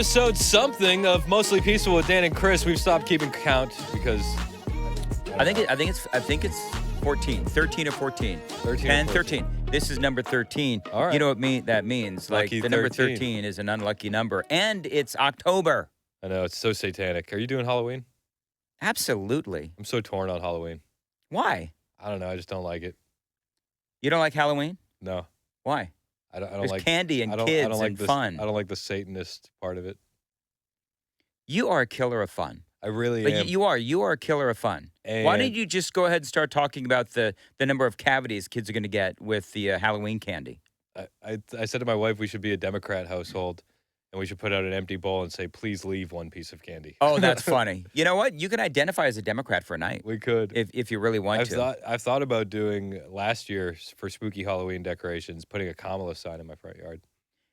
episode something of Mostly Peaceful with Dan and Chris. We've stopped keeping count because I think it's 14, 13 or 14. 10, 13. This is number 13. All right. You know what that means? Lucky Like the number 13. 13 is an unlucky number, and it's October. I know, it's so satanic. Are you doing Halloween? Absolutely. I'm so torn on Halloween. Why? I don't know. I just don't like it. You don't like Halloween? No. Why? I don't There's like candy and I don't kids like and this, fun. I don't like the Satanist part of it. You are a killer of fun. I really But am. you are a killer of fun. Why And- don't you just go ahead and start talking about the number of cavities kids are going to get with the Halloween candy? I said to my wife we should be a Democrat household, and we should put out an empty bowl and say, please leave one piece of candy. Oh, that's funny. You know what? You can identify as a Democrat for a night We could. if you really want to. I've thought about doing last year for spooky Halloween decorations, putting a Kamala sign in my front yard.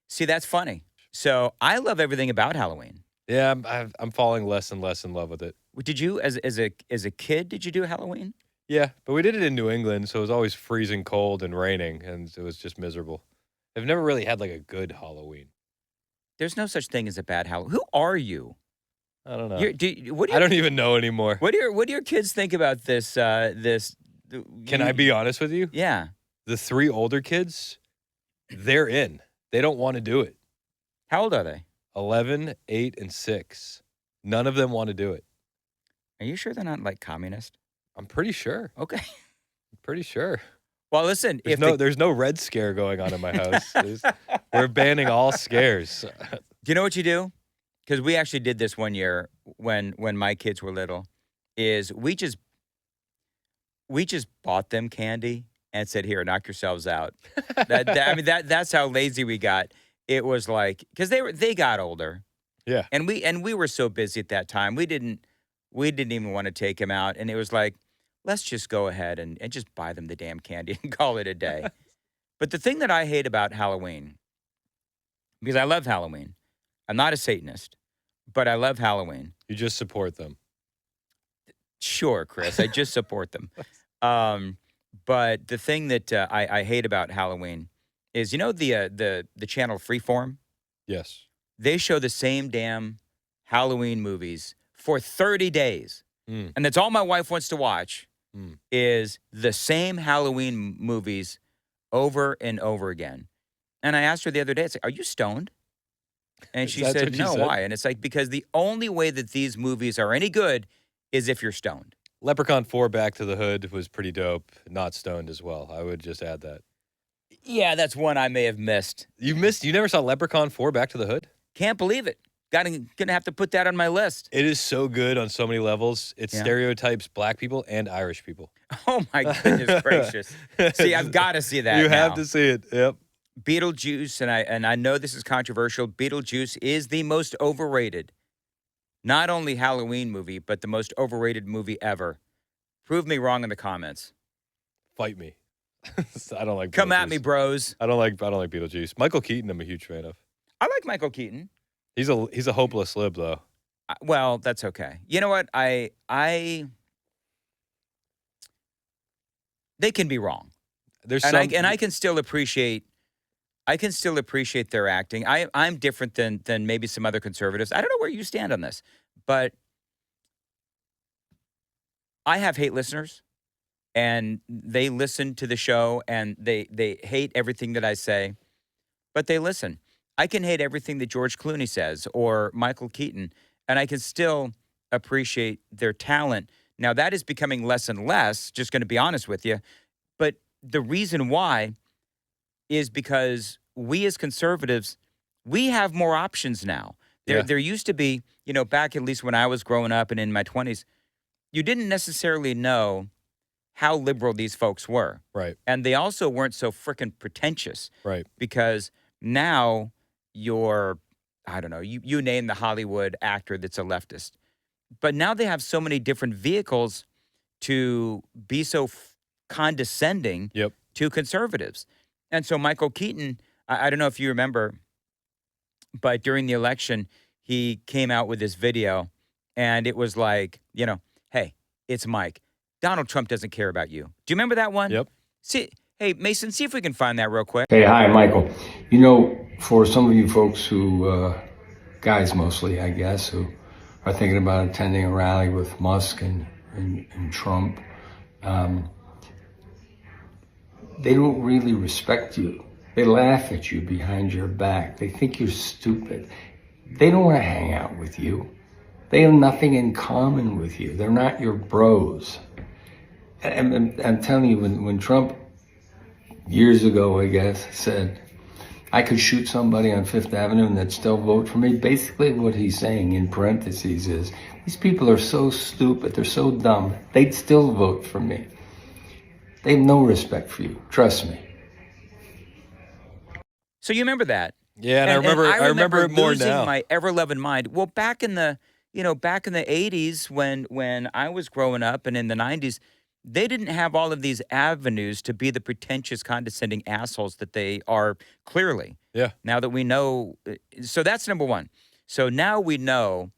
See, that's funny. So I love everything about Halloween. Yeah, I'm falling less and less in love with it. Did you, as a kid, did you do Halloween? Yeah, but we did it in New England, so it was always freezing cold and raining, and it was just miserable. I've never really had like a good Halloween. There's no such thing as a bad Halloween. Who are you? I don't know. I I don't even know anymore. What do your kids think about this? Can I be honest with you? Yeah. The 3 older kids, they're in. They don't want to do it. How old are they? 11, 8, and 6. None of them want to do it. Are you sure they're not like communist? I'm pretty sure. Okay. Pretty sure. Well, listen. There's no red scare going on in my house. We're banning all scares. Do you know what you do? Because we actually did this one year when my kids were little. Is we just bought them candy and said, "Here, knock yourselves out." That's how lazy we got. It was like because they got older. Yeah. And we were so busy at that time. We didn't even want to take them out, and it was like, let's just go ahead and just buy them the damn candy and call it a day. But the thing that I hate about Halloween, because I love Halloween, I'm not a Satanist, but I love Halloween. You just support them. Sure, Chris, I just support them. But the thing that I hate about Halloween is, you know, the channel Freeform? Yes. They show the same damn Halloween movies for 30 days. Mm. And that's all my wife wants to watch Mm. is the same Halloween movies over and over again. And I asked her the other day, I said, "Are you stoned?" And she That's said, what she "No, said? why?" And it's like, because the only way that these movies are any good is if you're stoned. Leprechaun 4 Back to the Hood was pretty dope. Not stoned as well. I would just add that. Yeah, that's one I may have missed. You never saw Leprechaun 4 Back to the Hood? Can't believe it. Gonna have to put that on my list. It is so good on so many levels. It stereotypes black people and Irish people. Oh my goodness gracious. See, I've got to see that You now. have to see it. Yep. Beetlejuice, and I know this is controversial, Beetlejuice is the most overrated, not only Halloween movie, but the most overrated movie ever. Prove me wrong in the comments. Fight me. I don't like Come at Beetlejuice. me, bros. I don't like Beetlejuice. Michael Keaton I'm a huge fan of. I like Michael Keaton. He's a hopeless lib though. Well, that's okay. You know what? They can be wrong. I can still appreciate their acting. I'm different than maybe some other conservatives. I don't know where you stand on this, but I have hate listeners, and they listen to the show, and they hate everything that I say, but they listen. I can hate everything that George Clooney says or Michael Keaton, and I can still appreciate their talent. Now, that is becoming less and less, just going to be honest with you, but the reason why is because we as conservatives, we have more options now. There used to be, back at least when I was growing up and in my 20s, you didn't necessarily know how liberal these folks were. Right. And they also weren't so frickin' pretentious. Right. Because now I don't know, you name the Hollywood actor that's a leftist. But now they have so many different vehicles to be so condescending to conservatives. And so Michael Keaton, I don't know if you remember, but during the election, he came out with this video, and it was like, hey, it's Mike. Donald Trump doesn't care about you. Do you remember that one? Yep. Hey, Mason, see if we can find that real quick. Hey, hi, Michael. For some of you folks who guys mostly, I guess, who are thinking about attending a rally with Musk and Trump. They don't really respect you. They laugh at you behind your back. They think you're stupid. They don't want to hang out with you. They have nothing in common with you. They're not your bros. And I'm telling you, when Trump, years ago, I guess, said, I could shoot somebody on Fifth Avenue and they'd still vote for me, basically what he's saying in parentheses is, these people are so stupid, they're so dumb, they'd still vote for me. They have no respect for you. Trust me. So you remember that? Yeah, and And I remember it more losing now. my ever-loving mind. Well, back in the 80s when I was growing up and in the 90s, they didn't have all of these avenues to be the pretentious, condescending assholes that they are clearly. Yeah. Now that we know, so that's number one. So now we know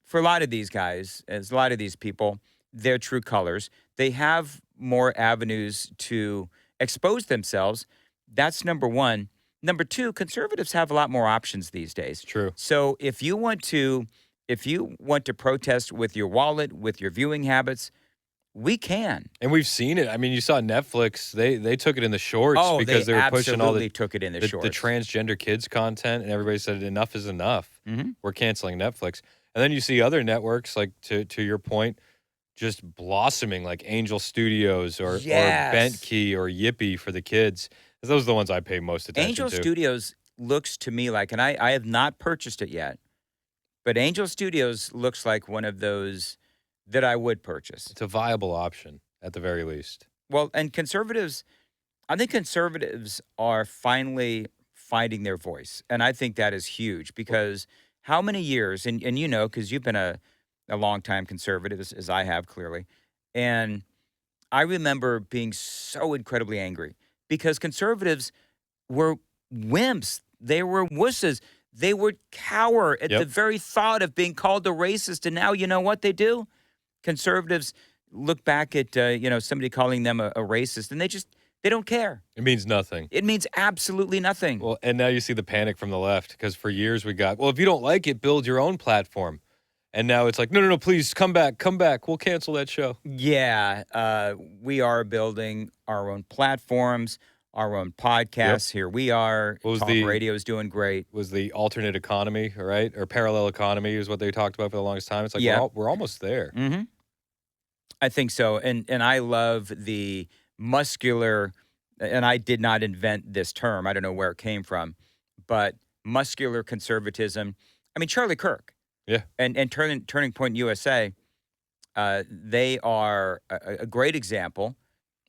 for a lot of these guys, as a lot of these people, their true colors. They have more avenues to expose themselves. That's number one. Number two, conservatives have a lot more options these days. True. So if you want to protest with your wallet, with your viewing habits, we can. And we've seen it. I mean, you saw Netflix. They took it in the shorts Oh, because they were pushing all absolutely took it in the shorts. the transgender kids content, and everybody said enough is enough. Mhm. We're canceling Netflix. And then you see other networks, like to your point, just blossoming, like Angel Studios or Yes. Bent Key or Yippee for the kids. Those are the ones I pay most attention Angel to. Studios looks to me like, and I have not purchased it yet, but Angel Studios looks like one of those that I would purchase. It's a viable option at the very least. Well, and conservatives, I think conservatives are finally finding their voice. And I think that is huge because how many years, and you know, because you've been a longtime conservative, as I have clearly, and I remember being so incredibly angry because conservatives were wimps. They were wusses. They would cower at the Yep. very thought of being called a racist. And now you know what they do? Conservatives look back at somebody calling them a racist, and they don't care. It means nothing. It means absolutely nothing. Well, and now you see the panic from the left because for years we got, well, if you don't like it, build your own platform. And now it's like, no, please come back. We'll cancel that show. Yeah, we are building our own platforms, our own podcasts. Here we are. What was Talk radio is doing great. Was the alternate economy, right? Or parallel economy is what they talked about for the longest time. It's like, Yeah. we're almost there. Mm-hmm. I think so. And I love the muscular, and I did not invent this term. I don't know where it came from, but muscular conservatism. I mean, Charlie Kirk. Yeah. And Turning Point USA, they are a great example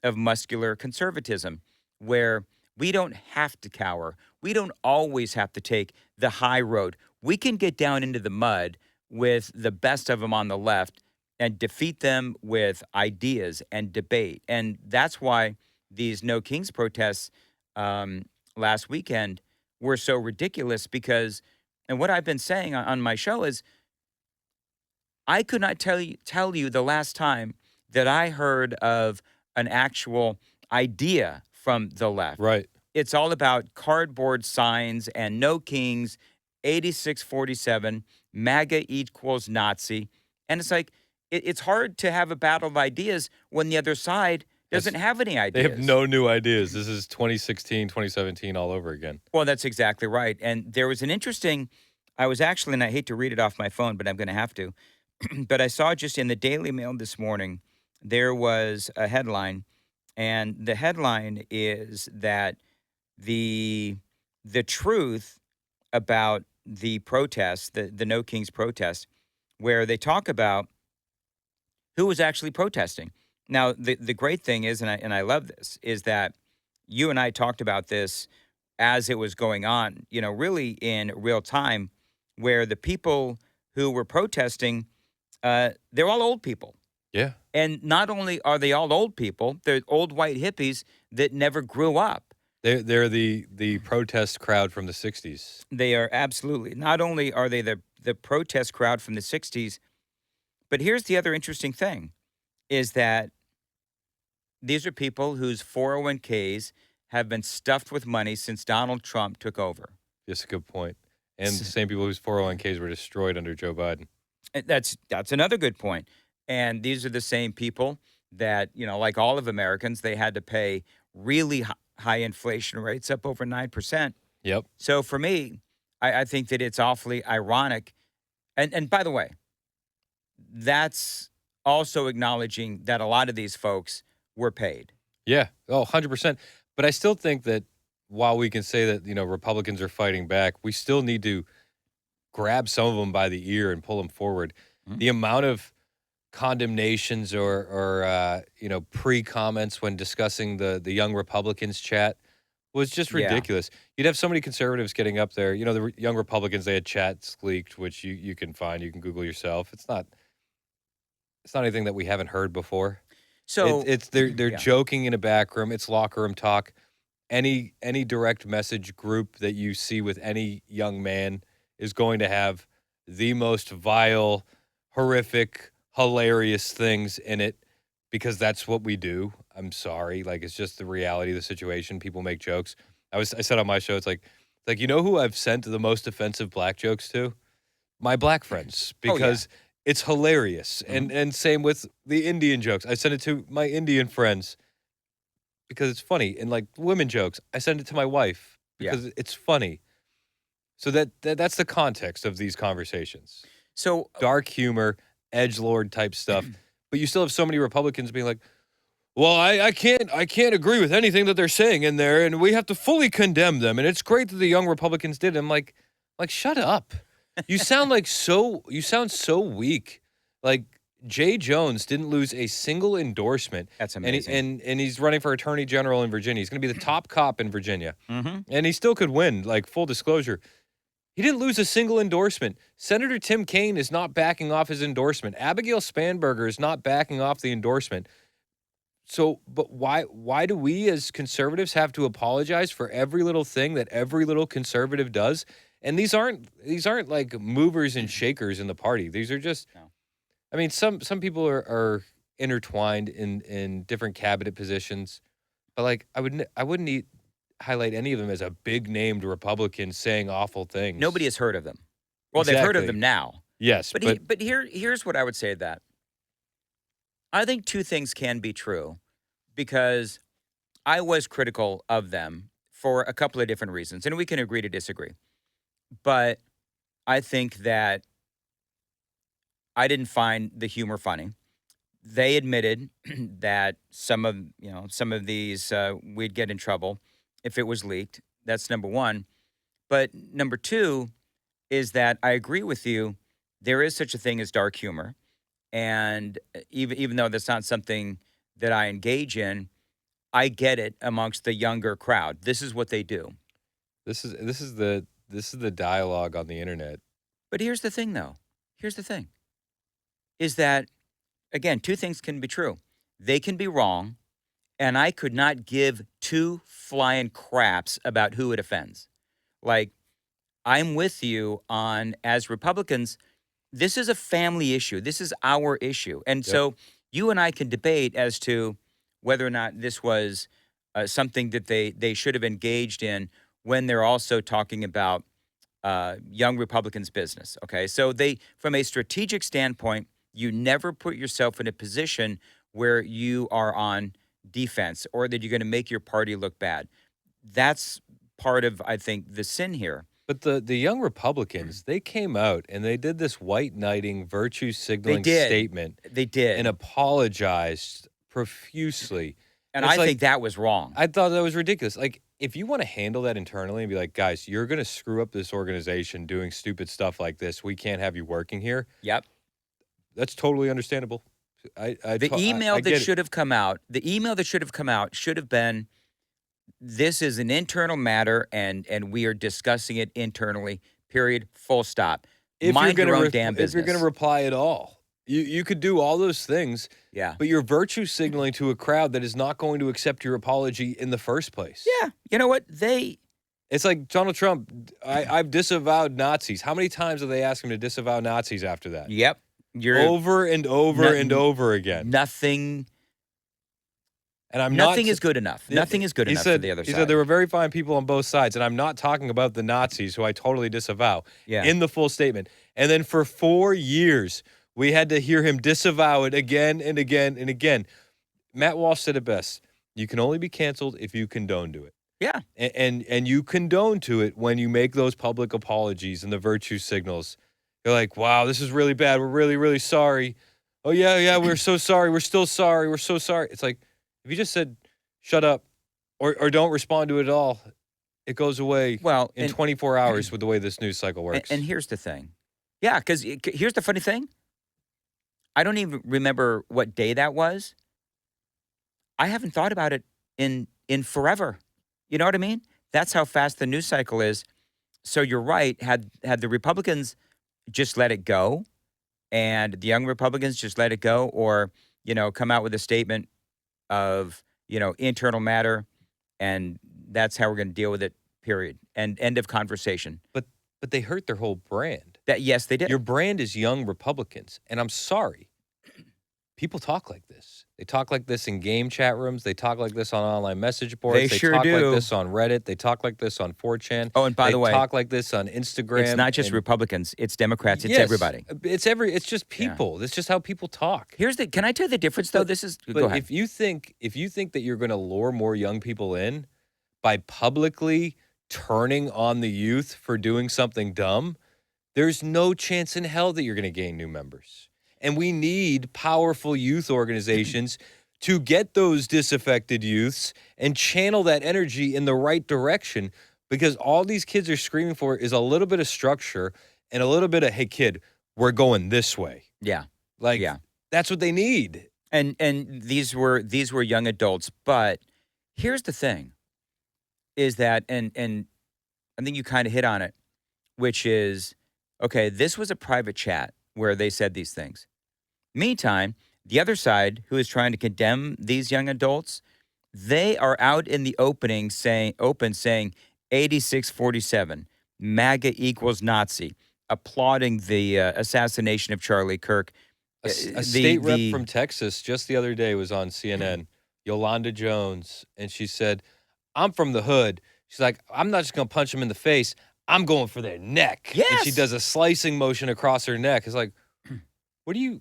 of muscular conservatism where we don't have to cower. We don't always have to take the high road. We can get down into the mud with the best of them on the left and defeat them with ideas and debate. And that's why these No Kings protests last weekend were so ridiculous because, and what I've been saying on my show is, I could not tell you the last time that I heard of an actual idea from the left. Right. It's all about cardboard signs and No Kings, 8647, MAGA equals Nazi. And it's like, it's hard to have a battle of ideas when the other side doesn't have any ideas. They have no new ideas. This is 2016, 2017 all over again. Well, that's exactly right. And there was an interesting, I was actually, and I hate to read it off my phone, but I'm going to have to. But I saw just in the Daily Mail this morning, there was a headline, and the headline is that the truth about the protest, the No Kings protest, where they talk about who was actually protesting. Now, the great thing is, and I love this, is that you and I talked about this as it was going on, really in real time, where the people who were protesting, they're all old people. Yeah. And not only are they all old people, they're old white hippies that never grew up. They're the protest crowd from the 60s. They are absolutely. Not only are they the protest crowd from the 60s, but here's the other interesting thing, is that these are people whose 401ks have been stuffed with money since Donald Trump took over. That's a good point. and the same people whose 401ks were destroyed under Joe Biden. That's another good point. And these are the same people that, like all of Americans, they had to pay really high inflation rates up over 9%. Yep. So for me, I think that it's awfully ironic. And by the way, that's also acknowledging that a lot of these folks were paid. Yeah. Oh, 100%. But I still think that while we can say that, Republicans are fighting back, we still need to grab some of them by the ear and pull them forward. Mhm. The amount of condemnations or pre-comments when discussing the young Republicans chat was just Yeah. ridiculous. You'd have so many conservatives getting up there. The young Republicans, they had chats leaked, which you can find. You can Google yourself. It's not anything that we haven't heard before. So They're yeah. joking in a back room. It's locker room talk. Any direct message group that you see with any young man is going to have the most vile, horrific, hilarious things in it because that's what we do. I'm sorry. Like, it's just the reality of the situation. People make jokes. I said on my show, it's like who I've sent the most offensive black jokes to? My black friends, because it's hilarious. Mhm. And same with the Indian jokes. I send it to my Indian friends because it's funny. And like women jokes, I send it to my wife because it's funny. So that's the context of these conversations. So Dark humor, edgelord type stuff. But you still have so many Republicans being like, well, I can't agree with anything that they're saying in there, and we have to fully condemn them. And it's great that the young Republicans did. I'm like shut up. You sound so weak. Like Jay Jones didn't lose a single endorsement. That's amazing. And he's running for attorney general in Virginia. He's going to be the top cop in Virginia. Mhm. And he still could win, like full disclosure. He didn't lose a single endorsement. Senator Tim Kaine is not backing off his endorsement. Abigail Spanberger is not backing off the endorsement. So, but why do we as conservatives have to apologize for every little thing that every little conservative does? And these aren't like movers and shakers in the party. These are just, No. I mean, some people are intertwined in different cabinet positions, but like I wouldn't highlight any of them as a big named Republican saying awful things. Nobody has heard of them. Well, they've heard of Exactly. them now. Yes, But here's what I would say to that. I think two things can be true because I was critical of them for a couple of different reasons, and we can agree to disagree. But I think that I didn't find the humor funny. They admitted that some of these we'd get in trouble if it was leaked. That's number one. But number two is that I agree with you. There is such a thing as dark humor. And even though that's not something that I engage in, I get it amongst the younger crowd. This is what they do. this is the dialogue on the internet. But here's the thing, though. Here's the thing. Is that, again, two things can be true. They can be wrong, and I could not give two flying craps about who it offends. Like, I'm with you on, as Republicans, this is a family issue. This is our issue. And so you and I can debate as to whether or not this was something that they should have engaged in when they're also talking about young Republicans' business. Okay, so from a strategic standpoint, you never put yourself in a position where you are on defense or that you're going to make your party look bad. That's part of, I think, the sin here. But the young Republicans, they came out and they did this white knighting, virtue signaling did. statement They did. and apologized profusely. And It's I think that was wrong. I thought that was ridiculous. Like, if you want to handle that internally and be like, guys, you're going to screw up this organization doing stupid stuff like this. We can't have you working here. Yep. That's totally understandable. The email that should have come out, should have been, this is an internal matter and we are discussing it internally, period, full stop. Mind your own damn business. If you're going to reply at all, you could do all those things. Yeah. But you're virtue signaling to a crowd that is not going to accept your apology in the first place. Yeah. You know what? It's like Donald Trump. I've disavowed Nazis. How many times have they asked him to disavow Nazis after that? Yep. Over and over and over again. Nothing And I'm not. Nothing is good enough. Nothing is good He enough said, for the other he side. said there were very fine people on both sides, and I'm not talking about the Nazis, who I totally disavow, Yeah. in the full statement. And then for 4 years, we had to hear him disavow it again and again and again. Matt Walsh said it best. You can only be canceled if you condone to it. Yeah. And you condone to it when you make those public apologies and the virtue signals. You're like, wow, this is really bad. We're really, really sorry. Oh, yeah, we're so sorry. We're still sorry. We're so sorry. It's like, if you just said, shut up or don't respond to it at all, it goes away Well, in 24 hours with the way this news cycle works. And here's the thing. Yeah, because here's the funny thing. I don't even remember what day that was. I haven't thought about it in forever. You know what I mean? That's how fast the news cycle is. So you're right. Had the Republicans just let it go, and the young Republicans just let it go, or come out with a statement of internal matter, and that's how we're going to deal with it. Period. And end of conversation. But they hurt their whole brand. Yes, they did. Your brand is young Republicans, and I'm sorry. People talk like this. They talk like this in game chat rooms. They talk like this on online message boards. They sure talk do. like this on Reddit. They talk like this on 4chan. Oh, and by the way, they talk like this on Instagram. It's not just Republicans. It's Democrats. It's everybody. It's just people. It's just how people talk. Can I tell you the difference though? Go ahead. If you think that you're going to lure more young people in by publicly turning on the youth for doing something dumb, there's no chance in hell that you're going to gain new members. And we need powerful youth organizations to get those disaffected youths and channel that energy in the right direction, because all these kids are screaming for is a little bit of structure and a little bit of, hey, kid, we're going this way. Yeah. That's what they need. And these were young adults. But here's the thing is that, and I think you kind of hit on it, which is, okay, this was a private chat where they said these things. Meantime, the other side, who is trying to condemn these young adults, they are out in the open saying 86-47, MAGA equals Nazi, applauding the assassination of Charlie Kirk. A state rep from Texas just the other day was on CNN, Yolanda Jones, and she said, I'm from the hood. She's like, I'm not just going to punch them in the face. I'm going for their neck. Yes. And she does a slicing motion across her neck. It's like, where do you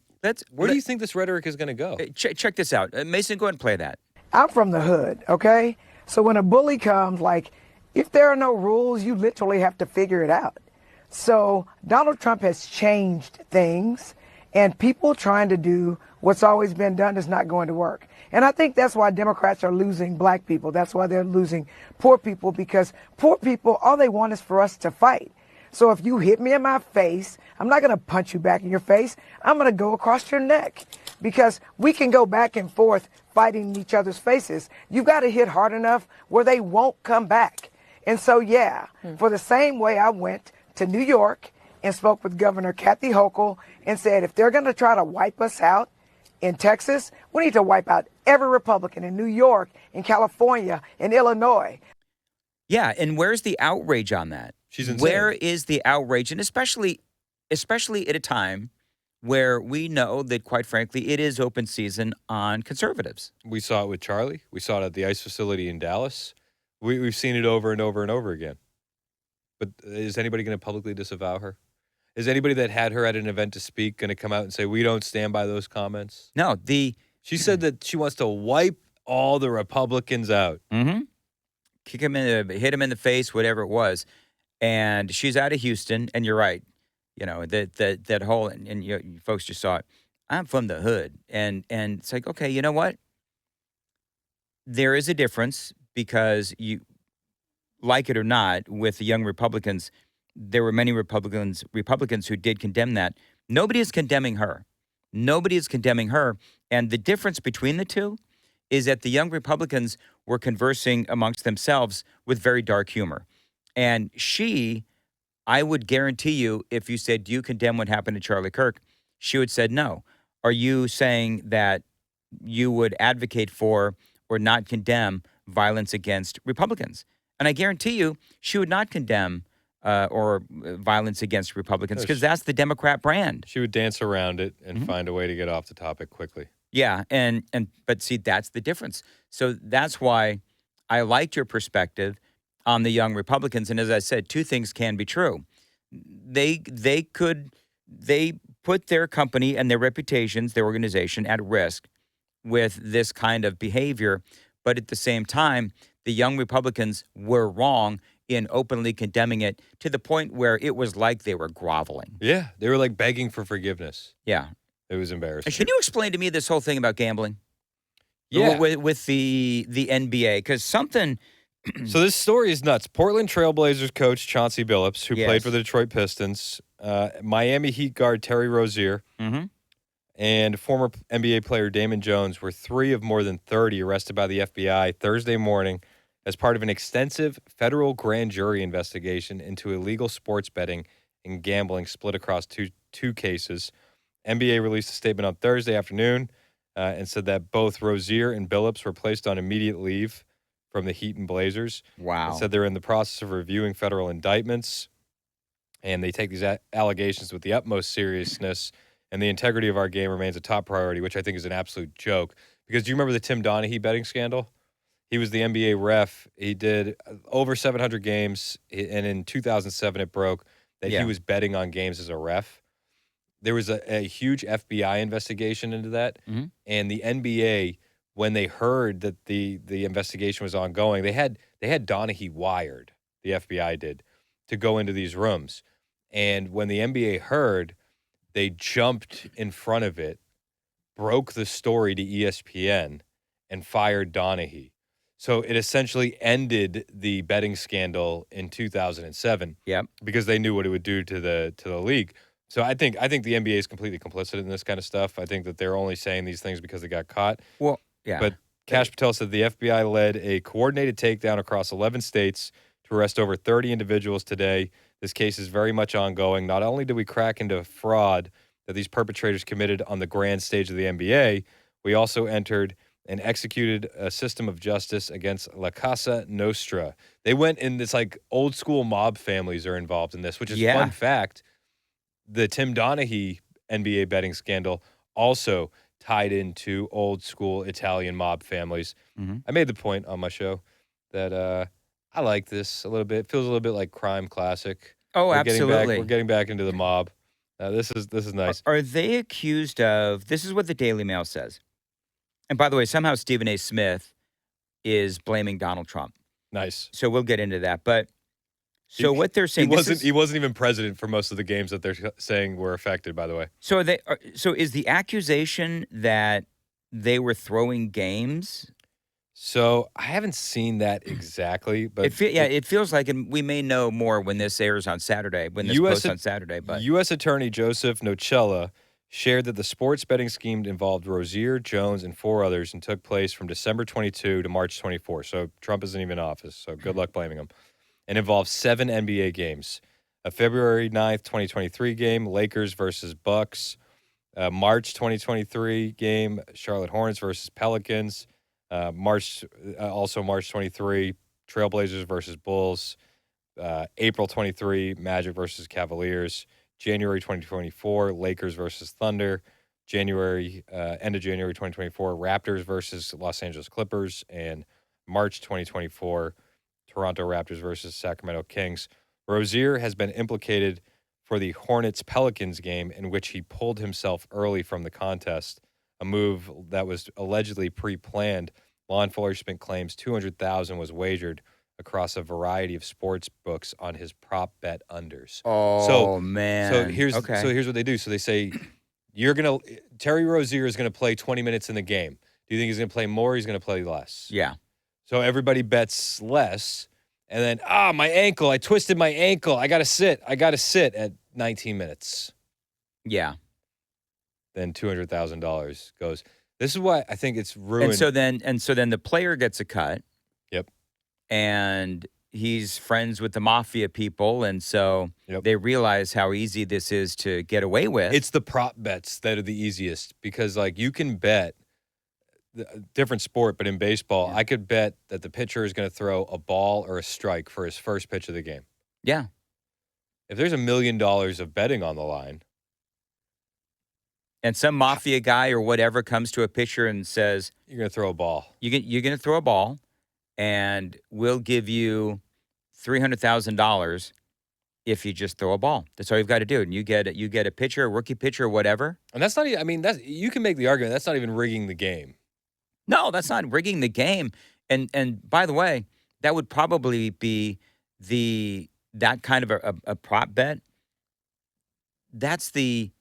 think this rhetoric is going to go? Check this out. Mason, go ahead and play that. I'm from the hood, okay? So when a bully comes, if there are no rules, you literally have to figure it out. So Donald Trump has changed things, and people trying to do what's always been done is not going to work. And I think that's why Democrats are losing black people. That's why they're losing poor people, because poor people, all they want is for us to fight. So if you hit me in my face, I'm not going to punch you back in your face. I'm going to go across your neck, because we can go back and forth fighting in each other's faces. You've got to hit hard enough where they won't come back. And so, for the same way I went to New York and spoke with Governor Kathy Hochul and said, if they're going to try to wipe us out in Texas, we need to wipe out every Republican in New York, in California, in Illinois. Yeah, and where's the outrage on that? She's insane. Where is the outrage? And especially at a time where we know that, quite frankly, it is open season on conservatives. We saw it with Charlie. We saw it at the ICE facility in Dallas. We've seen it over and over and over again. But is anybody going to publicly disavow her? Is anybody that had her at an event to speak going to come out and say, we don't stand by those comments? No, She said that she wants to wipe all the Republicans out. Mm-hmm. Hit him in the face, whatever it was. And she's out of Houston, and you're right. That whole, and you folks just saw it. I'm from the hood. And it's like, okay, you know what? There is a difference, because you, like it or not, with the young Republicans, there were many Republicans who did condemn that. Nobody is condemning her. Nobody is condemning her. And the difference between the two is that the young Republicans were conversing amongst themselves with very dark humor. And she, I would guarantee you, if you said, do you condemn what happened to Charlie Kirk? She would say no. Are you saying that you would advocate for or not condemn violence against Republicans? And I guarantee you, she would not condemn or violence against Republicans, because that's the Democrat brand. She would dance around it and find a way to get off the topic quickly. Yeah, but see, that's the difference. So that's why I liked your perspective on the young Republicans. And as I said, two things can be true. They put their company and their reputations, their organization at risk with this kind of behavior, but at the same time, the young Republicans were wrong in openly condemning it to the point where it was like they were groveling. Yeah, they were like begging for forgiveness. Yeah. It was embarrassing. Can you explain to me this whole thing about gambling? Yeah. With the NBA, because something. So this story is nuts. Portland Trailblazers coach Chauncey Billups, who played Yes. for the Detroit Pistons, Miami Heat guard Terry Rozier, Mm-hmm. and former NBA player Damon Jones were 3 of more than 30 arrested by the FBI Thursday morning as part of an extensive federal grand jury investigation into illegal sports betting and gambling split across two cases. NBA released a statement on Thursday afternoon and said that both Rozier and Billups were placed on immediate leave from the Heat and Blazers. Wow. And said they're in the process of reviewing federal indictments, and they take these allegations with the utmost seriousness, and the integrity of our game remains a top priority, which I think is an absolute joke. Because do you remember the Tim Donaghy betting scandal? He was the NBA ref. He did over 700 games, and in 2007 it broke that Yeah. he was betting on games as a ref. There was a huge FBI investigation into that, Mhm. and the NBA, when they heard that the investigation was ongoing, they had Donaghy wired, the FBI did, to go into these rooms. And when the NBA heard, they jumped in front of it, broke the story to ESPN, and fired Donaghy. So it essentially ended the betting scandal in 2007. Yep. Because they knew what it would do to the league. So I think the NBA is completely complicit in this kind of stuff. I think that they're only saying these things because they got caught. Well, yeah. But Cash Patel said the FBI led a coordinated takedown across 11 states to arrest over 30 individuals today. This case is very much ongoing. Not only did we crack into fraud that these perpetrators committed on the grand stage of the NBA, we also entered and executed a system of justice against La Casa Nostra. They went in this like old school mob families are involved in this, which is fun fact. The Tim Donaghy NBA betting scandal also tied into old school Italian mob families. Mm-hmm. I made the point on my show that I like this a little bit. It feels a little bit like Crime Classic. Oh, We're getting back into the mob. This is nice. Are they accused of? This is what the Daily Mail says. And by the way, somehow Stephen A. Smith is blaming Donald Trump. Nice. So we'll get into that. But so what they're saying, he wasn't even president for most of the games that they're saying were affected. By the way, so so is the accusation that they were throwing games? So I haven't seen that exactly, but it feels like, and we may know more when this airs on Saturday. When this posts on Saturday, but U.S. Attorney Joseph Nocella shared that the sports betting scheme involved Rozier, Jones, and 4 others and took place from December 22 to March 24. So Trump isn't even in office, so good luck blaming him. And involved 7 NBA games. A February 9th, 2023 game, Lakers versus Bucks. March 2023 game, Charlotte Hornets versus Pelicans. March 23, Trailblazers versus Bulls. April 23, Magic versus Cavaliers. January 2024, Lakers versus Thunder. End of January 2024, Raptors versus Los Angeles Clippers. And March 2024, Toronto Raptors versus Sacramento Kings. Rozier has been implicated for the Hornets-Pelicans game in which he pulled himself early from the contest, a move that was allegedly pre-planned. Law enforcement claims $200,000 was wagered across a variety of sports books on his prop bet unders. Oh, man. So here's what they do. So they say Terry Rozier is gonna play 20 minutes in the game. Do you think he's gonna play more? Or he's gonna play less. Yeah. So everybody bets less, and then my ankle. I twisted my ankle. I gotta sit at 19 minutes. Yeah. Then $200,000 goes. This is why I think it's ruined. And so then the player gets a cut. Yep. And he's friends with the mafia people, and so they realize how easy this is to get away with. It's the prop bets that are the easiest because, like, you can bet different sport, but in baseball, I could bet that the pitcher is going to throw a ball or a strike for his first pitch of the game. Yeah. If there's $1 million of betting on the line, and some mafia guy or whatever comes to a pitcher and says, You're going to throw a ball. you're going to throw a ball, and we'll give you $300,000 if you just throw a ball. That's all you've got to do. And you get a pitcher, a rookie pitcher, or whatever. And that's not even, I mean, you can make the argument that's not even rigging the game. No, that's not rigging the game. And by the way, that would probably be that kind of a prop bet. That's the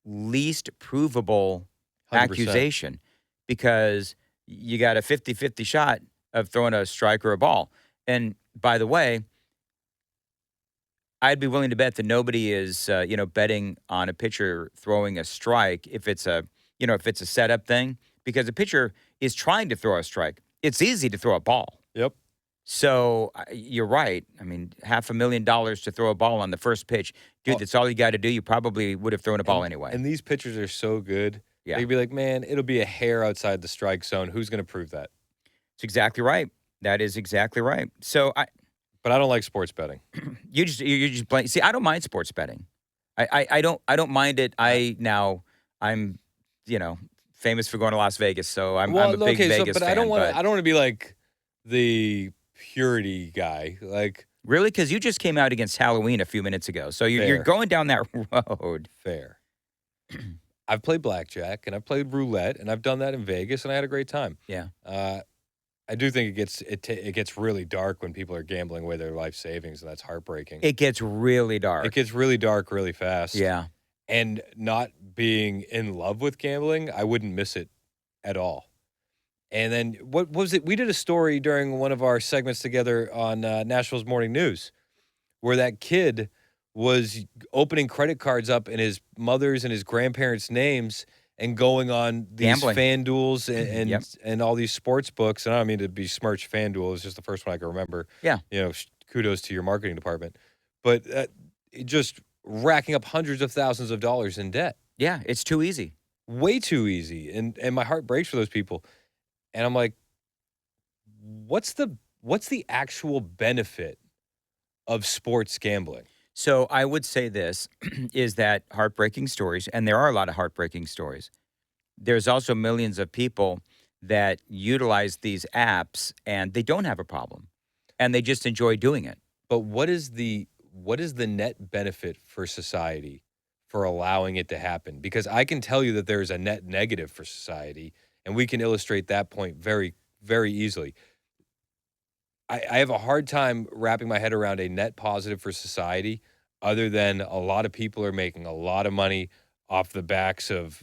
least provable 100%. accusation, because you got a 50-50 shot of throwing a strike or a ball. And by the way, I'd be willing to bet that nobody is, betting on a pitcher throwing a strike if it's a setup thing, because a pitcher is trying to throw a strike. It's easy to throw a ball. Yep. So you're right. I mean, $500,000 to throw a ball on the first pitch. Dude, that's all you got to do. You probably would have thrown a ball anyway. And these pitchers are so good. Yeah. They'd be like, man, it'll be a hair outside the strike zone. Who's going to prove that? It's exactly right. That is exactly right. So But I don't like sports betting. you just blame. See, I don't mind sports betting. I don't mind it. I'm famous for going to Las Vegas, so I'm a big Vegas but fan. I don't want to be like the purity guy. Like, really, because you just came out against Halloween a few minutes ago, so you're Fair. going down that road. fair. I've played blackjack and I've played roulette and I've done that in Vegas and I had a great time. Yeah. I do think it gets really dark when people are gambling away their life savings, and that's heartbreaking. It gets really dark. It gets really dark really fast. Yeah. And not being in love with gambling, I wouldn't miss it at all. And then what was it? We did a story during one of our segments together on Nashville's Morning News where that kid was opening credit cards up in his mother's and his grandparents' names and going on these Gambling. FanDuels and all these sports books. And I don't mean to besmirch FanDuel. It's just the first one I can remember. Yeah. Kudos to your marketing department. But just racking up hundreds of thousands of dollars in debt. Yeah, it's too easy. Way too easy. And my heart breaks for those people. And I'm like, what's the actual benefit of sports gambling? So I would say this is that heartbreaking stories, and there are a lot of heartbreaking stories. There's also millions of people that utilize these apps and they don't have a problem and they just enjoy doing it. But what is the net benefit for society for allowing it to happen? Because I can tell you that there's a net negative for society, and we can illustrate that point very, very easily. I have a hard time wrapping my head around a net positive for society other than a lot of people are making a lot of money off the backs of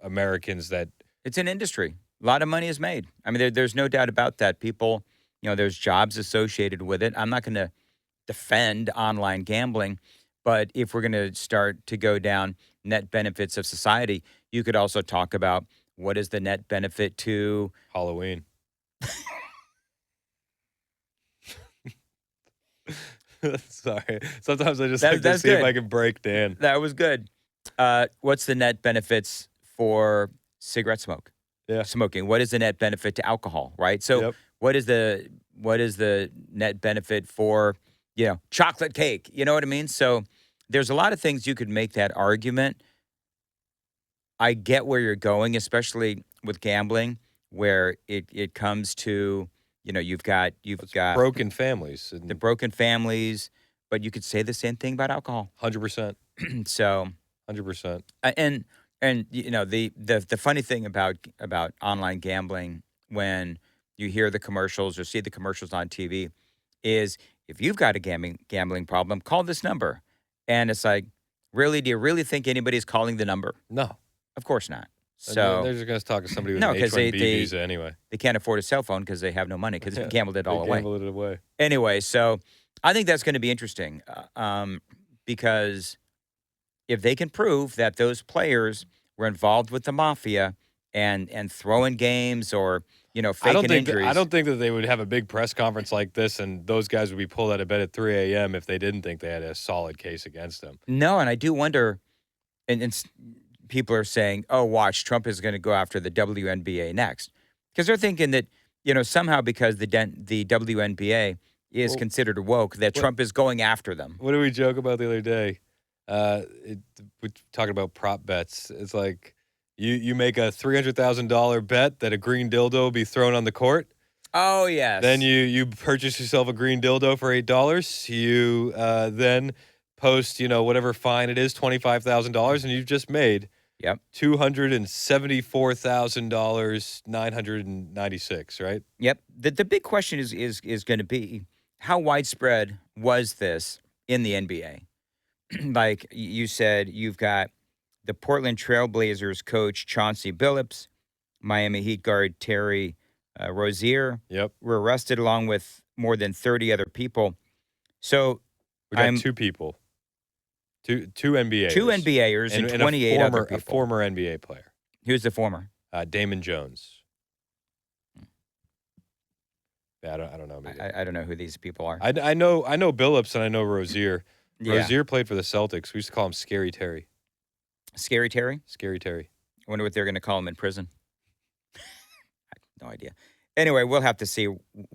Americans that... It's an industry. A lot of money is made. I mean, there's no doubt about that. People, there's jobs associated with it. I'm not going to defend online gambling, but if we're going to start to go down net benefits of society, you could also talk about what is the net benefit to... Halloween. Sorry. Sometimes I just like to see if I can break Dan. That was good. What's the net benefits for cigarette smoking? What is the net benefit to alcohol, right? So what is the net benefit for, chocolate cake? You know what I mean? So there's a lot of things you could make that argument. I get where you're going, especially with gambling, where it comes to, you've got broken families. The broken families, but you could say the same thing about alcohol. 100%. So 100%. And the funny thing about online gambling, when you hear the commercials or see the commercials on TV, is if you've got a gambling problem, call this number. And it's like, really? Do you really think anybody's calling the number? No. Of course not. So they're just going to talk to somebody with an H-1B visa anyway. They can't afford a cell phone because they have no money because they gambled it all away. Gambled it away. Anyway, so I think that's going to be interesting because if they can prove that those players were involved with the mafia and throwing games or faking injuries, I don't think that they would have a big press conference like this and those guys would be pulled out of bed at 3 a.m. if they didn't think they had a solid case against them. No, and I do wonder, and people are saying, oh, watch, Trump is going to go after the WNBA next. Because they're thinking that, somehow because the WNBA is considered woke, that Trump is going after them. What did we joke about the other day? We're talking about prop bets. It's like, You make a $300,000 bet that a green dildo will be thrown on the court. Oh, yes. Then you purchase yourself a green dildo for $8. You then post, whatever fine it is, $25,000, and you've just made Yep. $274,996, right? Yep. The big question is going to be, how widespread was this in the NBA? Like you said, you've got the Portland Trailblazers coach Chauncey Billups, Miami Heat guard Terry Rozier Yep. were arrested along with more than 30 other people. So We got two people. Two NBAers. Two NBAers and 28 other people. A former NBA player. Who's the former? Damon Jones. Yeah, I don't know. I don't know who these people are. I know Billups and I know Rozier. Yeah. Rozier played for the Celtics. We used to call him Scary Terry. Scary Terry? Scary Terry. I wonder what they're going to call him in prison. I have no idea. Anyway, we'll have to see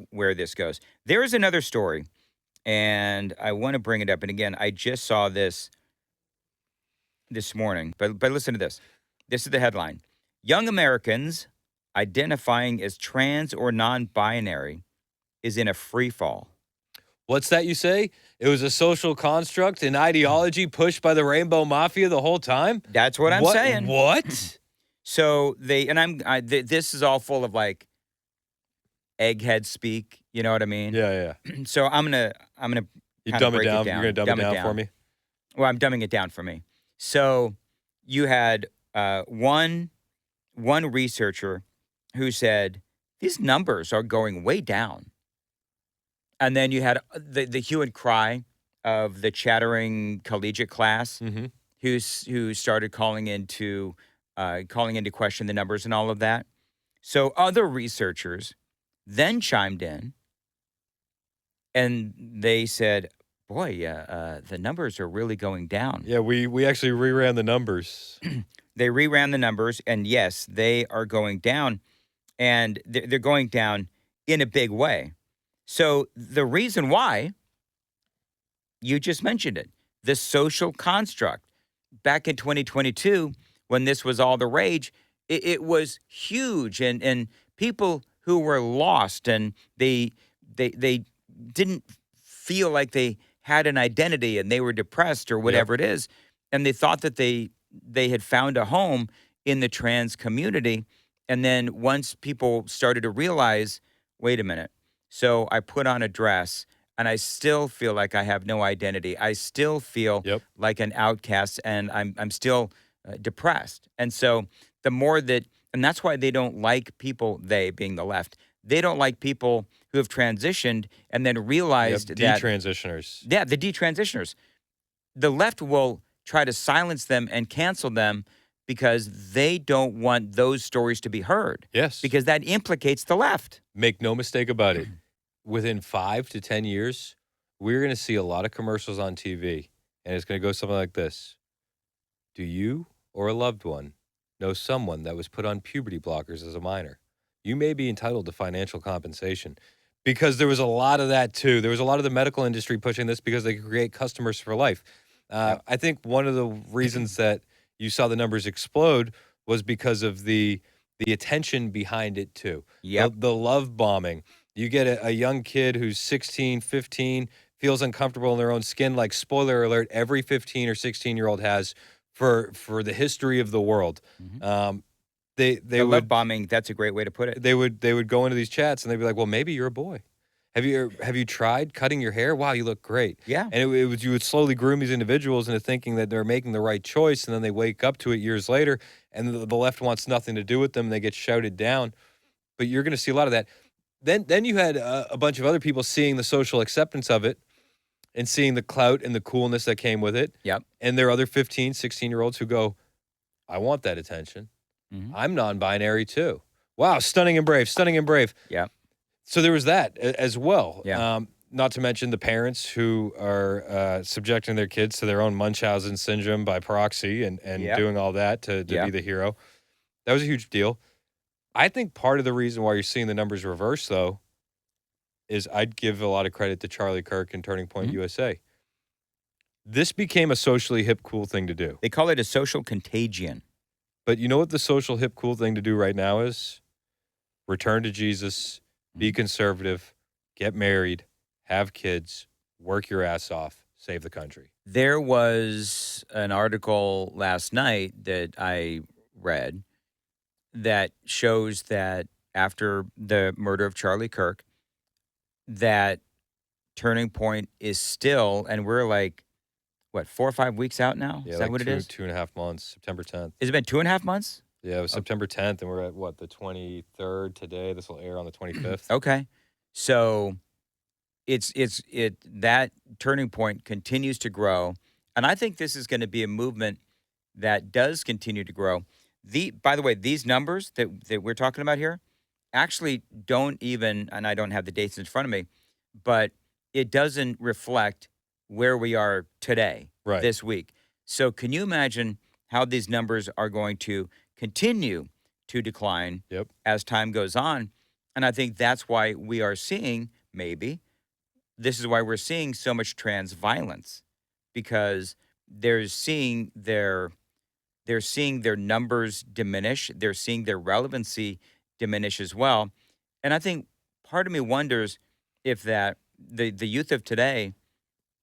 where this goes. There is another story, and I want to bring it up. And again, I just saw this morning, but listen to this. This is the headline. Young Americans identifying as trans or non-binary is in a free fall. What's that you say? It was a social construct, an ideology pushed by the Rainbow Mafia the whole time? That's what I'm saying. What? So this is all full of like egghead speak. You know what I mean? Yeah. So I'm gonna You kinda dumb it break down. You're gonna dumb it down for me. Well, I'm dumbing it down for me. So you had one researcher who said these numbers are going way down. And then you had the hue and cry of the chattering collegiate class who started calling into question the numbers and all of that. So other researchers then chimed in and they said, boy, the numbers are really going down. Yeah, we actually reran the numbers. They reran the numbers, and yes, they are going down, and they're going down in a big way. So the reason why, you just mentioned it, the social construct. Back in 2022, when this was all the rage, it was huge, and people who were lost and they didn't feel like they had an identity and they were depressed or whatever it is, and they thought that they had found a home in the trans community. And then once people started to realize, wait a minute, so I put on a dress and I still feel like I have no identity. I still feel like an outcast, and I'm still depressed. And so the more that, and that's why they don't like people, they being the left, they don't like people who have transitioned and then realized that detransitioners. Yeah, the detransitioners. The left will try to silence them and cancel them because they don't want those stories to be heard. Yes. Because that implicates the left. Make no mistake about it. Within 5 to 10 years, we're going to see a lot of commercials on TV, and it's going to go something like this. Do you or a loved one know someone that was put on puberty blockers as a minor? You may be entitled to financial compensation. Because there was a lot of that, too. There was a lot of the medical industry pushing this because they could create customers for life. I think one of the reasons that you saw the numbers explode was because of the attention behind it, too. The love bombing. You get a young kid who's 16, 15, feels uncomfortable in their own skin, like, spoiler alert, every 15 or 16-year-old has for the history of the world. They would love bombing, that's a great way to put it. They would go into these chats and they'd be like, well, maybe you're a boy. Have you tried cutting your hair? Wow, you look great. Yeah. And it was, you would slowly groom these individuals into thinking that they're making the right choice, and then they wake up to it years later, and the left wants nothing to do with them, and they get shouted down. But you're going to see a lot of that. Then you had a bunch of other people seeing the social acceptance of it and seeing the clout and the coolness that came with it. Yep. And there are other 15, 16-year-olds who go, I want that attention. I'm non-binary too. Wow, stunning and brave, stunning and brave. Yeah. So there was that as well. Yeah. Not to mention the parents who are subjecting their kids to their own Munchausen syndrome by proxy and doing all that to be the hero. That was a huge deal. I think part of the reason why you're seeing the numbers reverse, though, is I'd give a lot of credit to Charlie Kirk and Turning Point USA. This became a socially hip, cool thing to do. They call it a social contagion. But you know what the social hip cool thing to do right now is? Return to Jesus, be conservative, get married, have kids, work your ass off, save the country. There was an article last night that I read that shows that after the murder of Charlie Kirk, that Turning Point is still, and we're like, what, 4 or 5 weeks out now? Yeah, Is that like what it is? 2.5 months, September 10th. Has it been 2.5 months? Yeah, it was September 10th, and we're at, what, the 23rd today? This will air on the 25th. Okay. So that Turning Point continues to grow. And I think this is going to be a movement that does continue to grow. By the way, these numbers that we're talking about here actually don't even, and I don't have the dates in front of me, but it doesn't reflect where we are today, Right. this week. So can you imagine how these numbers are going to continue to decline Yep. as time goes on? And I think that's why we are seeing, maybe, this is why we're seeing so much trans violence, because they're seeing their numbers diminish. They're seeing their relevancy diminish as well. And I think part of me wonders if that the youth of today,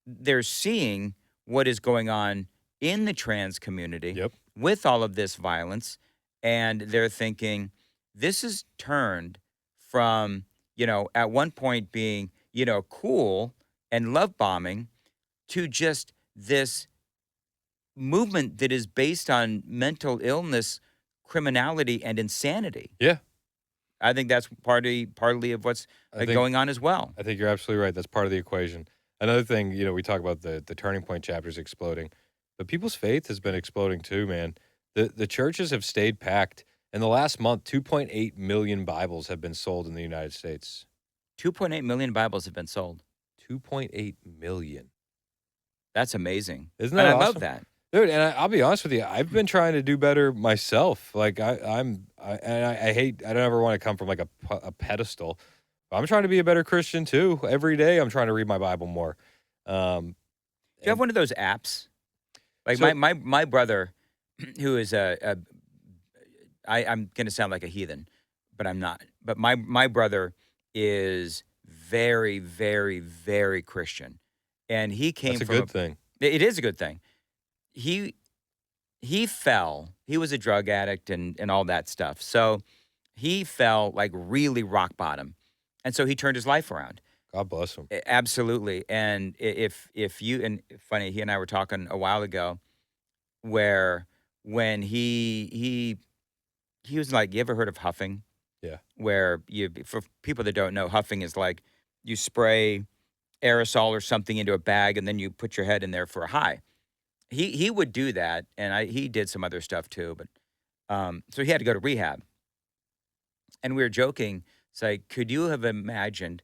they're seeing what is going on in the trans community Yep. with all of this violence, and they're thinking this is turned from, at one point being, cool and love bombing to just this movement that is based on mental illness, criminality, and insanity. Yeah. I think that's partly of what's going on as well. I think you're absolutely right. That's part of the equation. Another thing, we talk about the Turning Point chapters exploding, but people's faith has been exploding too, man. The churches have stayed packed. In the last month, 2.8 million Bibles have been sold in the United States. 2.8 million Bibles have been sold. 2.8 million. That's amazing. Isn't that and I awesome? love that. Dude, and I'll be honest with you, I've been trying to do better myself. Like I don't ever want to come from like a pedestal. But I'm trying to be a better Christian too. Every day I'm trying to read my Bible more. Do you have one of those apps? Like So- my brother, who is I'm going to sound like a heathen, but I'm not. But my brother is very, very, very Christian, and he came That's a from good thing. It is a good thing. He fell. He was a drug addict and all that stuff. So he fell like really rock bottom, and so he turned his life around. God bless him. Absolutely. And if you, and funny, he and I were talking a while ago, where when he was like, you ever heard of huffing? Yeah. Where for people that don't know, huffing is like you spray aerosol or something into a bag and then you put your head in there for a high. He would do that, and he did some other stuff too, but so he had to go to rehab. And we were joking, it's like, could you have imagined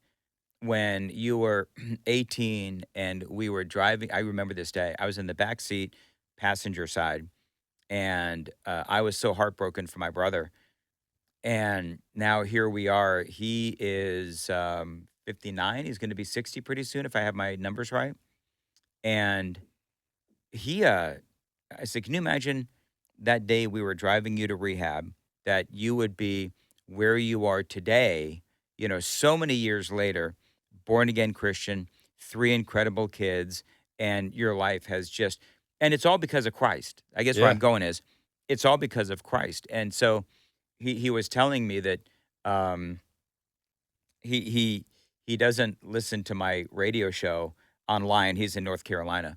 when you were 18 and we were driving? I remember this day. I was in the back seat, passenger side, and I was so heartbroken for my brother. And now here we are. He is 59. He's going to be 60 pretty soon, if I have my numbers right. And I said, can you imagine that day we were driving you to rehab, that you would be where you are today, so many years later, born again Christian, 3 incredible kids, and your life has just, and it's all because of Christ. I guess where Yeah. I'm going is, it's all because of Christ. And so he was telling me that he doesn't listen to my radio show online. He's in North Carolina,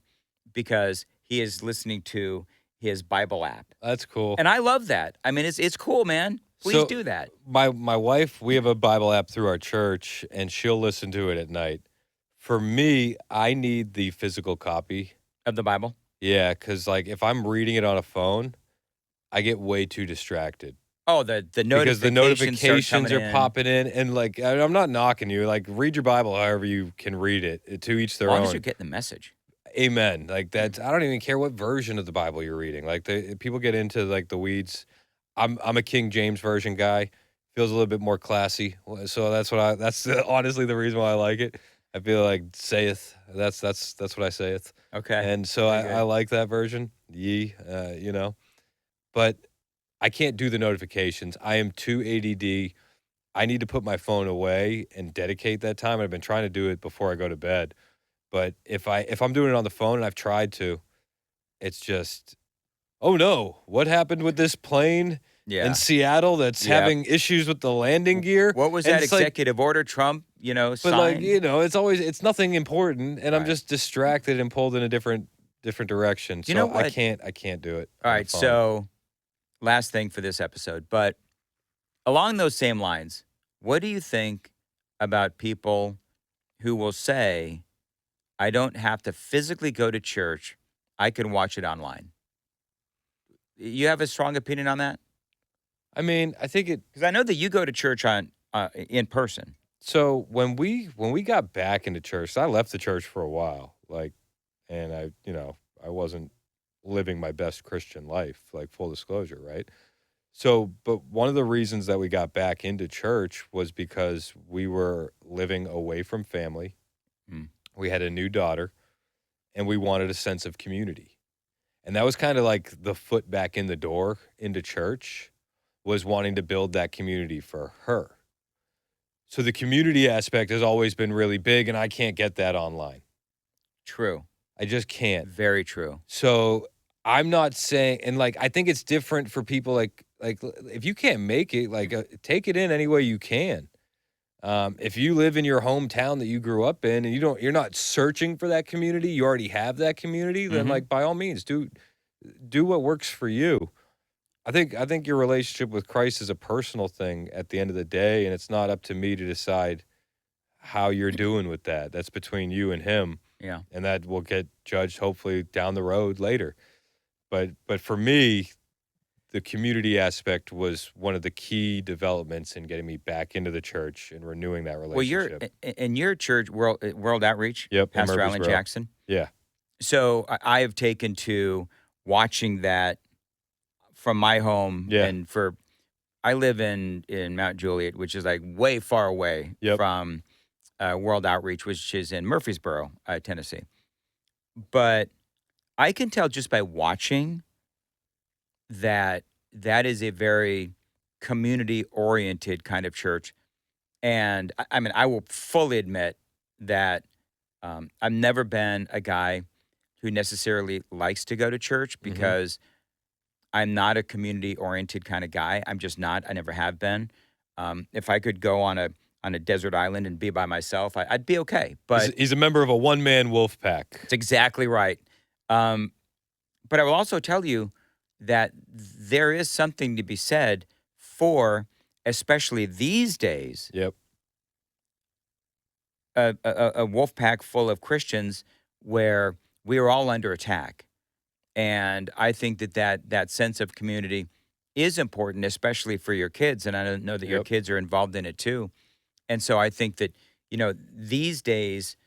because he is listening to his Bible app. That's cool. And I love that. I mean, it's cool, man. Please So- do that. My wife, we have a Bible app through our church, and she'll listen to it at night. For me, I need the physical copy. Of the Bible? Yeah, because like if I'm reading it on a phone, I get way too distracted. Oh, the notifications Because the notifications start are coming in. popping in, and like I'm not knocking you. Like read your Bible however you can read it. To each their As long as own. you're getting the message. Amen. Like that's I don't even care what version of the Bible you're reading. Like people get into like the weeds. I'm a King James version guy. Feels a little bit more classy. So that's honestly the reason why I like it. I feel like saith. That's what I saith. Okay. And so Very good. I like that version. But I can't do the notifications. I am too ADD. I need to put my phone away and dedicate that time. I've been trying to do it before I go to bed. But if I'm doing it on the phone, and I've tried to, it's just, oh no, what happened with this plane in Yeah. Seattle that's Yep. having issues with the landing gear? What was And that it's like, executive order Trump, but like, signed? it's nothing important, and I'm Right. just distracted and pulled in a different direction. You know So I what? can't do it All on the right, phone. so last thing for this episode, but along those same lines, what do you think about people who will say, I don't have to physically go to church, I can watch it online? You have a strong opinion on that? I mean, I think it. Because I know that you go to church in person. So when we got back into church, I left the church for a while, like, and I wasn't living my best Christian life, like full disclosure, right? So, but one of the reasons that we got back into church was because we were living away from family. Mm. We had a new daughter, and we wanted a sense of community. And that was kind of like the foot back in the door into church, was wanting to build that community for her. So the community aspect has always been really big, and I can't get that online. True. I just can't. Very true. So I'm not saying, and like, I think it's different for people like if you can't make it, like, take it in any way you can. If you live in your hometown that you grew up in, and you're not searching for that community, you already have that community, then Mhm. like, by all means, do what works for you. I think your relationship with Christ is a personal thing at the end of the day, and it's not up to me to decide how you're doing with that. That's between you and him, Yeah. and that will get judged hopefully down the road later. But for me, the community aspect was one of the key developments in getting me back into the church and renewing that Well, you're relationship. in your church, World Outreach, Yep, in Pastor Alan Murfreesboro. Jackson. Yeah. So I have taken to watching that from my home, Yeah. and I live in Mount Juliet, which is like way far away Yep. from World Outreach, which is in Murfreesboro, Tennessee. But I can tell just by watching that is a very community-oriented kind of church. And I mean, I will fully admit that I've never been a guy who necessarily likes to go to church Mhm. because I'm not a community-oriented kind of guy. I'm just not. I never have been. If I could go on a desert island and be by myself, I'd be okay. But He's a member of a one-man wolf pack. it's exactly right. But I will also tell you that there is something to be said for, especially these days, Yep. a wolf pack full of Christians where we are all under attack. And I think that sense of community is important, especially for your kids. And I don't know that your Yep. kids are involved in it too. And so I think that, these days,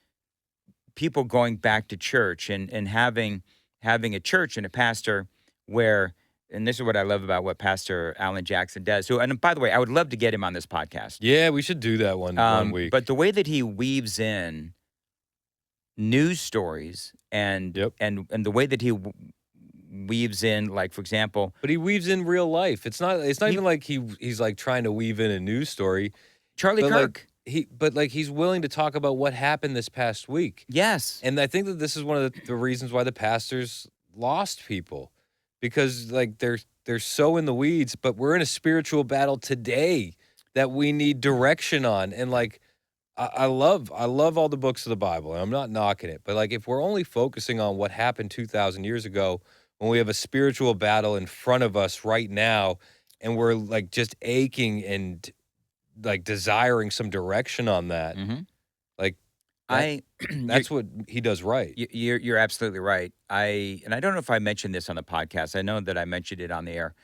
people going back to church and having a church and a pastor where, and this is what I love about what Pastor Alan Jackson does. So, and by the way, I would love to get him on this podcast. Yeah, we should do that one week. But the way that he weaves in news stories and Yep. and the way that he weaves in, like, for example, But he weaves in real life. It's not even like he's like trying to weave in a news story. Charlie But Kirk. like he's willing to talk about what happened this past week. Yes. And I think that this is one of the reasons why the pastors lost people, because like they're so in the weeds, but we're in a spiritual battle today that we need direction on. And like I love all the books of the Bible, and I'm not knocking it, but like if we're only focusing on what happened 2,000 years ago, when we have a spiritual battle in front of us right now, and we're like just aching and like desiring some direction on that, Mm-hmm. like I that's what he does right. You're absolutely right. I don't know if I mentioned this on the podcast. I know that I mentioned it on the air,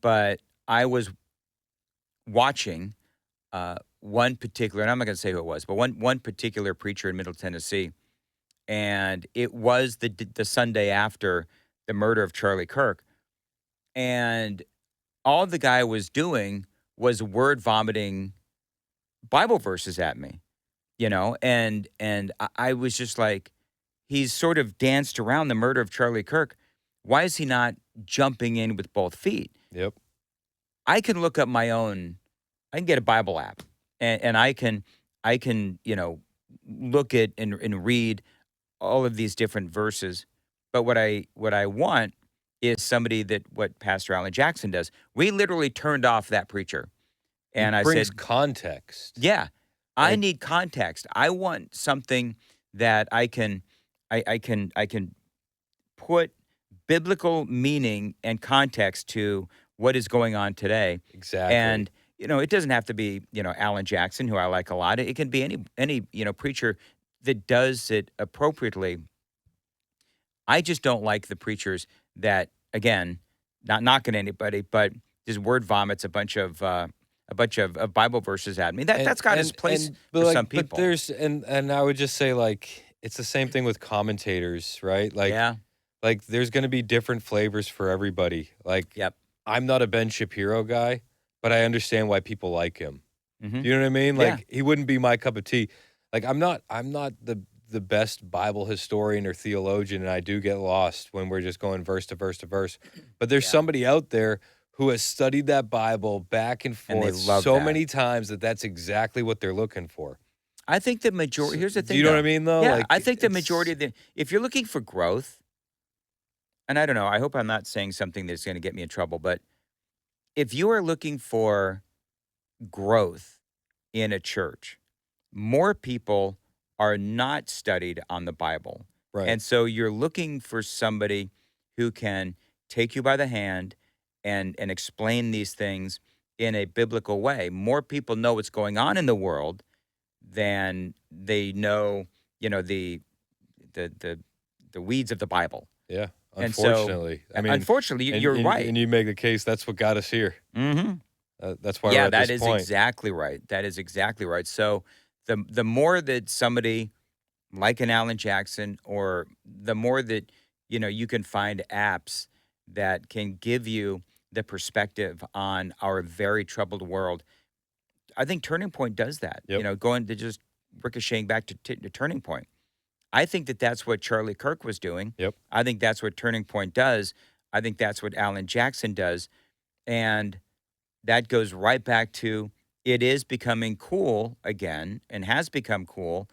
but I was watching one particular, and I'm not going to say who it was, but one particular preacher in Middle Tennessee, and it was the Sunday after the murder of Charlie Kirk, and all the guy was doing was word vomiting Bible verses at me. And I was just like, he's sort of danced around the murder of Charlie Kirk. Why is he not jumping in with both feet. Yep. I can look up my own. I can get a Bible app, and I can look at and read all of these different verses. But what I want is somebody that what Pastor Alan Jackson does. We literally turned off that preacher, He and I brings said, context. "Yeah, I Like, need context. I want something that I can put biblical meaning and context to what is going on today." exactly. And it doesn't have to be Alan Jackson, who I like a lot. It can be any preacher that does it appropriately. I just don't like the preachers that, again, not knocking anybody, but just word vomits a bunch of Bible verses at me. That's got its place but for like, some but people. there's and I would just say, like, it's the same thing with commentators, right? Yeah. Like there's going to be different flavors for everybody. Like, Yep. I'm not a Ben Shapiro guy, but I understand why people like him. Hmm. Do you know what I mean? Yeah. Like, he wouldn't be my cup of tea. Like, I'm not the best Bible historian or theologian, and I do get lost when we're just going verse to verse to verse. But there's Yeah. somebody out there who has studied that Bible back and And they forth love so that. many times that that's exactly what they're looking for. I think the majority. So, Here's the do thing. you know what though. I mean, though? Yeah, Like, I think the it's majority of if you're looking for growth, and I don't know, I hope I'm not saying something that's going to get me in trouble, but if you are looking for growth in a church, more people are not studied on the Bible. right. And so you're looking for somebody who can take you by the hand and explain these things in a biblical way. More people know what's going on in the world than they know, the the weeds of the Bible. Yeah. And so, Unfortunately, I mean, unfortunately, and, you're and, right. and you make the case that's what got us here. Hmm. That's why we're Yeah, at that this is point. exactly right. That is exactly right. So the more that somebody like an Alan Jackson, or the more that you can find apps that can give you the perspective on our very troubled world. I think Turning Point does that. Yep. Going to just ricocheting back to Turning Point. I think that that's what Charlie Kirk was doing. Yep. I think that's what Turning Point does. I think that's what Alan Jackson does. And that goes right back to it is becoming cool again, and has become cool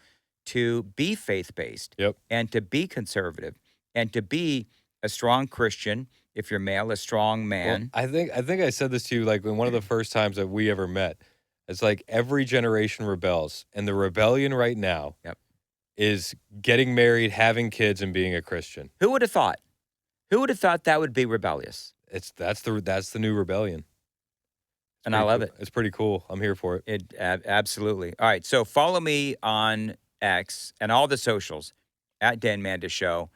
to be faith-based Yep. and to be conservative and to be a strong Christian, if you're male, a strong Well, man. I think I said this to you like in one of the first times that we ever met. It's like every generation rebels, and the rebellion right now Yep. is getting married, having kids, and being a Christian. Who would have thought? Who would have thought that would be rebellious? That's the new rebellion. And I love it. It's pretty cool. I'm here for it. Absolutely. All right. So follow me on X and all the socials at Dan Manda Show.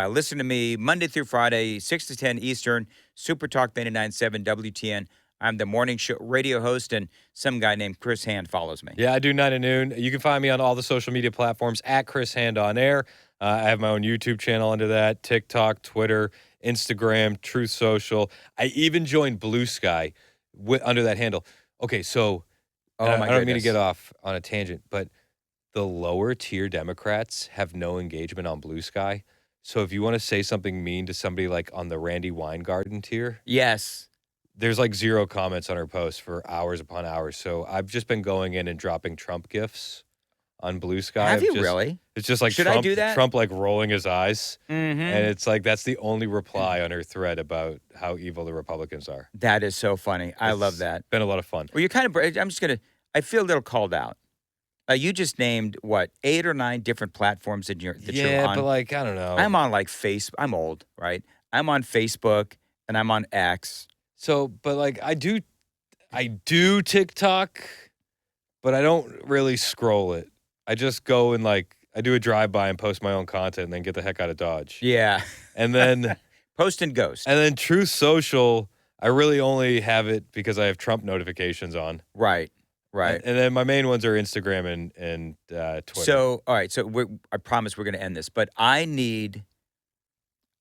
Listen to me Monday through Friday, 6 to 10 Eastern, Super Talk 99.7 WTN. I'm the morning show radio host, and some guy named Chris Hand follows me. Yeah, I do 9 to noon. You can find me on all the social media platforms at Chris Hand on Air. I have my own YouTube channel under that, TikTok, Twitter, Instagram, Truth Social. I even joined Blue Sky under that handle. Okay, so Oh, I my don't mean to goodness. get off on a tangent, but the lower tier Democrats have no engagement on Blue Sky. So if you want to say something mean to somebody like on the Randy Weingarten tier, Yes. there's like 0 comments on her post for hours upon hours. So I've just been going in and dropping Trump gifs on Blue Sky. Have you really? It's just like Should I Trump, do that? Trump like rolling his eyes. Mm-hmm. And it's like that's the only reply on her thread about how evil the Republicans are. That is so funny. I love that. Been a lot of fun. Well, you're kind of, I feel a little called out. You just named, 8 or 9 different platforms that you're on. But like, I don't know. I'm on like I'm old, right? I'm on Facebook and I'm on X. So, but like I do TikTok, but I don't really scroll it. I just go and like I do a drive-by and post my own content and then get the heck out of Dodge. Yeah. And then Post and ghost. and then Truth Social, I really only have it because I have Trump notifications on. Right. And then my main ones are Instagram and Twitter. So, all right. So I promise we're going to end this, but I need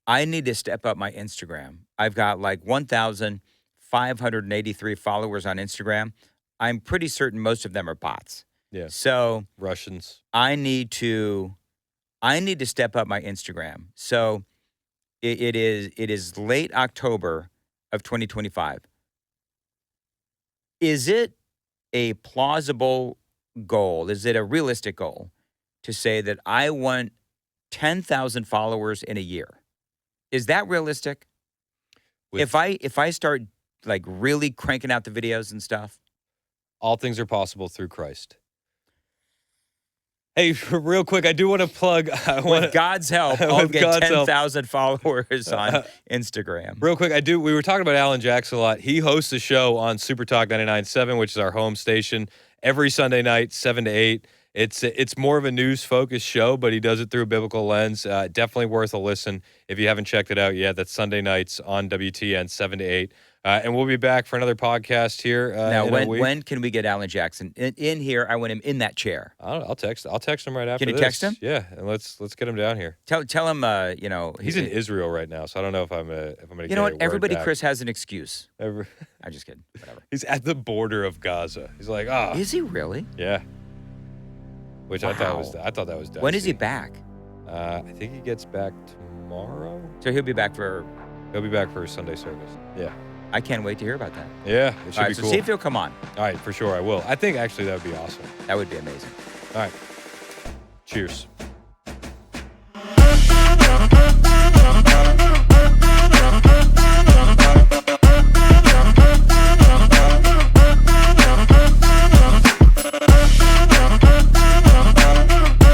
to step up my Instagram. I've got like 1,583 followers on Instagram. I'm pretty certain most of them are bots. Yeah. So Russians. I need to step up my Instagram. So It is late October of 2025. Is it a plausible goal? Is it a realistic goal to say that I want 10,000 followers in a year? Is that realistic? With If I start like really cranking out the videos and stuff, all things are possible through Christ. Hey, real quick, I do want to plug. with God's help, I'll With get God's help. 10,000 followers on Instagram. Real quick, we were talking about Alan Jackson a lot. He hosts a show on Super Talk 99.7, which is our home station, every Sunday night, 7 to 8. It's more of a news-focused show, but he does it through a biblical lens. Definitely worth a listen if you haven't checked it out yet. That's Sunday nights on WTN, 7 to 8. And we'll be back for another podcast here. Now, in a week. when can we get Alan Jackson in here? I want him in that chair. I don't know, I'll text him right after Can you this. text him? Yeah, and let's get him down here. Tell him, He's in Israel right now, so I don't know if I'm going to You know what? Everybody, Chris, has an excuse. I'm just kidding. Whatever. He's at the border of Gaza. He's like, Is he really? yeah. Which Wow. I thought that was dicey. When is he back? I think he gets back tomorrow. So he'll be back for. He'll be back for his Sunday service. Yeah. I can't wait to hear about that. Yeah, it should All right, be so cool. see if he'll come on. All right, for sure I will. I think actually that would be awesome. That would be amazing. All right. Cheers.